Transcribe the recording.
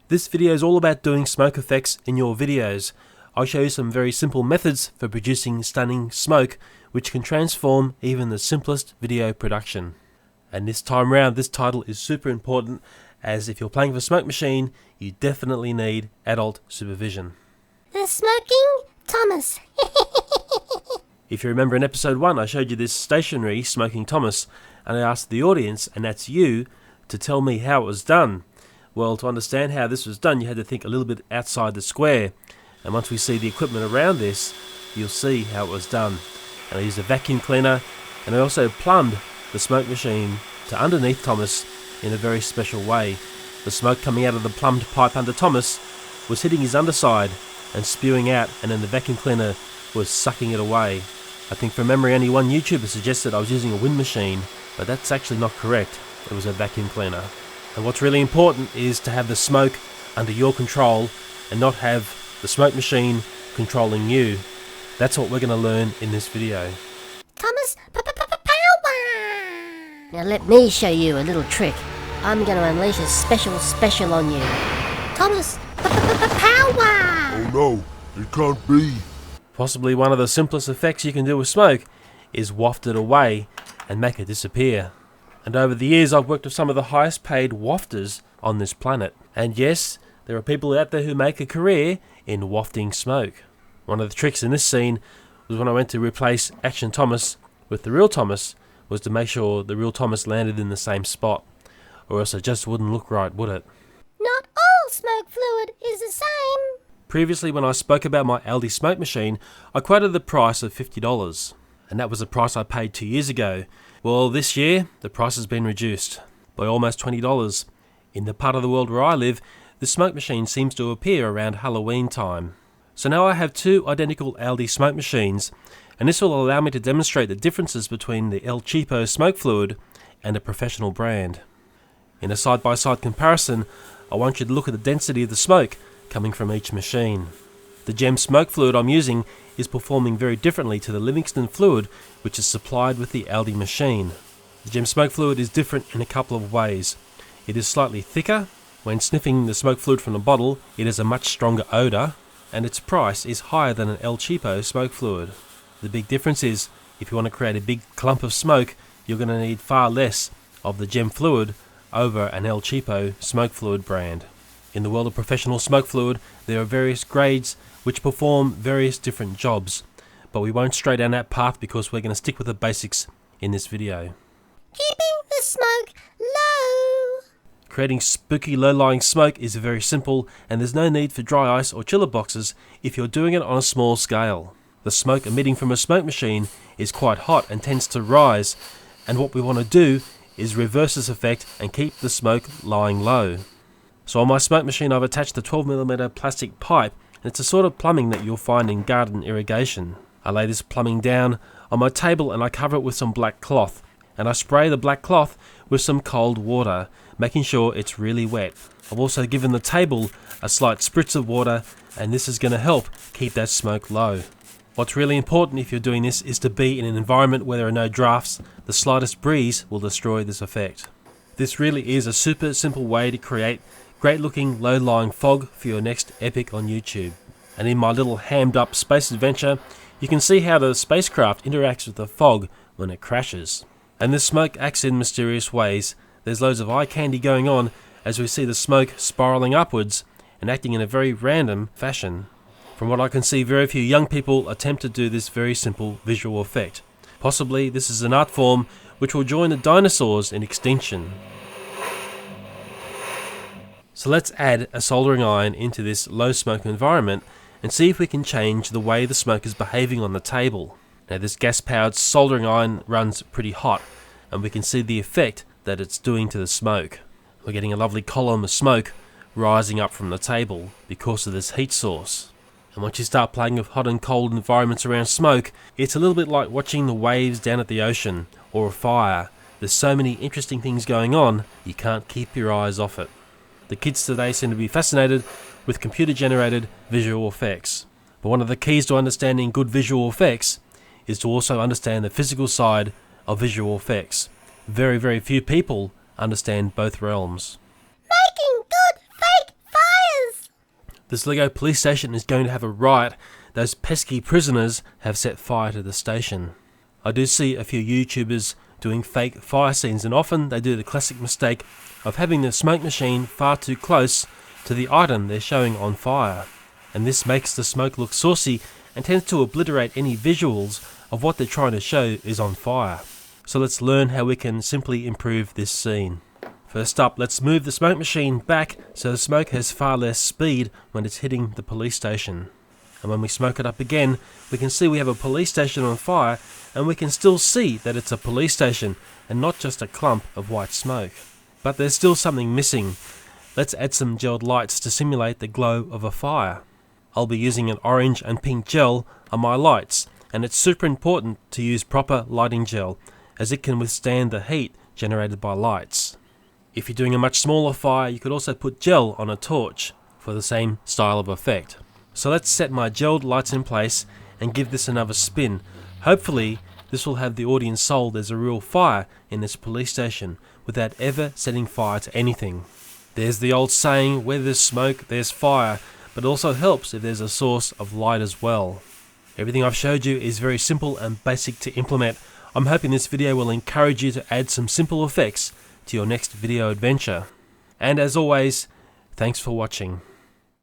This video is all about doing smoke effects in your videos. I'll show you some very simple methods for producing stunning smoke which can transform even the simplest video production. And this time round, this title is super important, as if you're playing with a smoke machine, you definitely need adult supervision. The Smoking Thomas. If you remember in episode 1, I showed you this stationary Smoking Thomas, and I asked the audience, and that's you, to tell me how it was done. Well, to understand how this was done, you had to think a little bit outside the square. And once we see the equipment around this, you'll see how it was done. And I used a vacuum cleaner, and I also plumbed the smoke machine to underneath Thomas in a very special way. The smoke coming out of the plumbed pipe under Thomas was hitting his underside and spewing out, and then the vacuum cleaner was sucking it away. I think from memory only one YouTuber suggested I was using a wind machine, but that's actually not correct. It was a vacuum cleaner. And what's really important is to have the smoke under your control and not have the smoke machine controlling you. That's what we're going to learn in this video. Thomas power! Now let me show you a little trick. I'm going to unleash a special on you. Thomas power! Oh no, it can't be. Possibly one of the simplest effects you can do with smoke is waft it away and make it disappear. And over the years I've worked with some of the highest paid wafters on this planet. And yes, there are people out there who make a career in wafting smoke. One of the tricks in this scene was when I went to replace Action Thomas with the real Thomas, was to make sure the real Thomas landed in the same spot, or else it just wouldn't look right, would it? Not all smoke fluid is the same. Previously, when I spoke about my Aldi smoke machine, I quoted the price of $50, and that was the price I paid 2 years ago. Well, this year, the price has been reduced by almost $20. In the part of the world where I live, the smoke machine seems to appear around Halloween time. So now I have two identical Aldi smoke machines, and this will allow me to demonstrate the differences between the El Cheapo smoke fluid and a professional brand. In a side-by-side comparison, I want you to look at the density of the smoke coming from each machine. The Gem smoke fluid I'm using is performing very differently to the Livingston fluid which is supplied with the Aldi machine. The Gem smoke fluid is different in a couple of ways. It is slightly thicker. When sniffing the smoke fluid from the bottle, it has a much stronger odour, and its price is higher than an El Cheapo smoke fluid. The big difference is, if you want to create a big clump of smoke, you're going to need far less of the Gem fluid over an El Cheapo smoke fluid brand. In the world of professional smoke fluid, there are various grades which perform various different jobs, but we won't stray down that path because we're going to stick with the basics in this video. Keeping the smoke low. Creating spooky low-lying smoke is very simple, and there's no need for dry ice or chiller boxes if you're doing it on a small scale. The smoke emitting from a smoke machine is quite hot and tends to rise, and what we want to do is reverse this effect and keep the smoke lying low. So on my smoke machine I've attached a 12mm plastic pipe, and it's a sort of plumbing that you'll find in garden irrigation. I lay this plumbing down on my table and I cover it with some black cloth, and I spray the black cloth with some cold water, making sure it's really wet. I've also given the table a slight spritz of water, and this is going to help keep that smoke low. What's really important if you're doing this is to be in an environment where there are no drafts. The slightest breeze will destroy this effect. This really is a super simple way to create great looking low-lying fog for your next epic on YouTube. And in my little hammed up space adventure, you can see how the spacecraft interacts with the fog when it crashes. And this smoke acts in mysterious ways. There's loads of eye candy going on as we see the smoke spiralling upwards and acting in a very random fashion. From what I can see, very few young people attempt to do this very simple visual effect. Possibly this is an art form which will join the dinosaurs in extinction. So let's add a soldering iron into this low smoke environment and see if we can change the way the smoke is behaving on the table. Now this gas powered soldering iron runs pretty hot, and we can see the effect that it's doing to the smoke. We're getting a lovely column of smoke rising up from the table because of this heat source. And once you start playing with hot and cold environments around smoke, it's a little bit like watching the waves down at the ocean or a fire. There's so many interesting things going on, you can't keep your eyes off it. The kids today seem to be fascinated with computer-generated visual effects. But one of the keys to understanding good visual effects is to also understand the physical side of visual effects. Very, very few people understand both realms. Making good fake fire. This Lego police station is going to have a riot. Those pesky prisoners have set fire to the station. I do see a few YouTubers doing fake fire scenes, and often they do the classic mistake of having the smoke machine far too close to the item they're showing on fire. And this makes the smoke look saucy and tends to obliterate any visuals of what they're trying to show is on fire. So let's learn how we can simply improve this scene. First up, let's move the smoke machine back so the smoke has far less speed when it's hitting the police station. And when we smoke it up again, we can see we have a police station on fire, and we can still see that it's a police station and not just a clump of white smoke. But there's still something missing. Let's add some gelled lights to simulate the glow of a fire. I'll be using an orange and pink gel on my lights, and it's super important to use proper lighting gel as it can withstand the heat generated by lights. If you're doing a much smaller fire, you could also put gel on a torch for the same style of effect. So let's set my gelled lights in place and give this another spin. Hopefully this will have the audience sold there's a real fire in this police station without ever setting fire to anything. There's the old saying, where there's smoke, there's fire, but it also helps if there's a source of light as well. Everything I've showed you is very simple and basic to implement. I'm hoping this video will encourage you to add some simple effects to your next video adventure. And as always, thanks for watching.